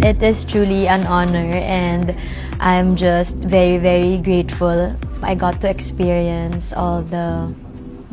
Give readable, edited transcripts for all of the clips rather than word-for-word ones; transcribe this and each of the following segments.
It is truly an honor and I'm just very, very grateful. I got to experience all the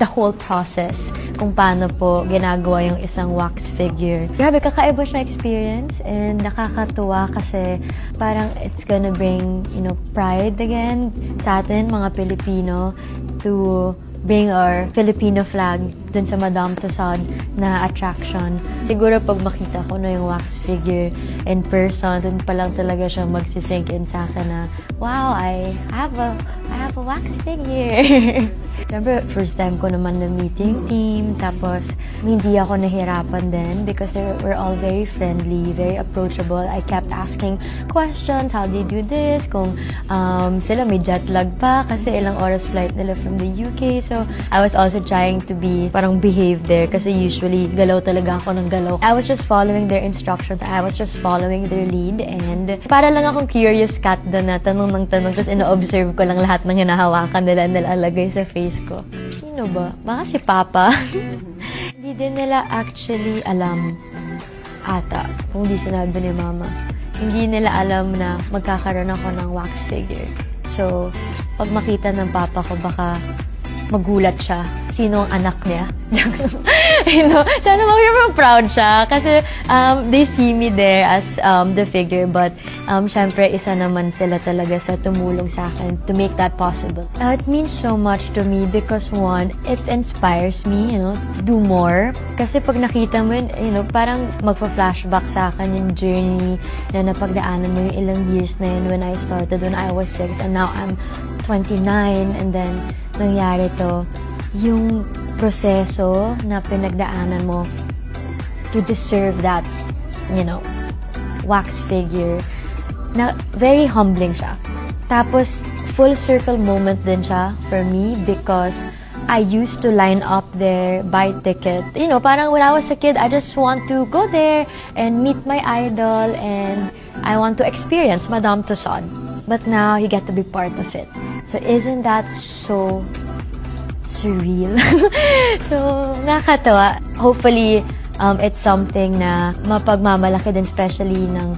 whole process kung paano po ginagawa yung isang wax figure. Grabe, kakaiba siya experience and nakakatuwa kasi parang it's gonna bring, pride again sa atin, mga Pilipino, to bring our Filipino flag dun sa Madame Tussauds na attraction. Siguro pag makita ko na yung wax figure in person, dun pa lang talaga siya magsisink in sa akin na, wow, I have a wax figure. Remember, first time ko naman na meeting team, tapos hindi ako nahirapan din because they were all very friendly, very approachable. I kept asking questions, how do you do this? Kung sila may jet lag pa kasi ilang oras flight nila from the UK. So, I was also trying to be parang behave there kasi usually galaw talaga ako ng galaw. I was just following their instructions. I was just following their lead and para lang akong curious cat doon na tanong ng tanong tapos ino-observe ko lang lahat ng hinahawakan nila nilalagay sa face ko. Sino ba? Baka si Papa. Hindi din nila actually alam ata kung di sinabi ni Mama. Hindi nila alam na magkakaroon ako ng wax figure. So, pag makita ng Papa ko, baka magulat siya. Sino ang anak niya? Sana mag-proud proud siya. Kasi they see me there as the figure. But syempre, isa naman sila talaga sa tumulong sa akin to make that possible. It means so much to me because one, it inspires me, to do more. Kasi pag nakita mo yun, parang magpa-flashback sa akin yung journey na napagdaanan mo yung ilang years na yun when I started, when I was 6. And now I'm 29. And then, nangyari to, yung proseso na pinagdaanan mo to deserve that, wax figure, na very humbling siya. Tapos, full circle moment din siya for me because I used to line up there, buy ticket. Parang when I was a kid, I just want to go there and meet my idol and I want to experience Madame Tussauds. But now, you get to be part of it. So, isn't that so surreal? So, nakakatawa. Hopefully, it's something na mapagmamalaki din, especially ng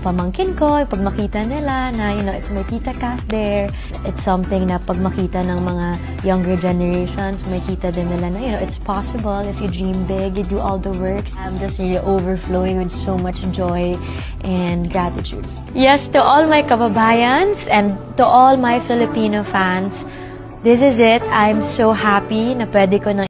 pamangkin ko, pag makita nila na, it's my Tita Kath there. It's something na pag makita ng mga younger generations, makita din nila na, it's possible if you dream big, you do all the works. I'm just really overflowing with so much joy and gratitude. Yes, to all my kababayans and to all my Filipino fans, this is it. I'm so happy na pwede ko na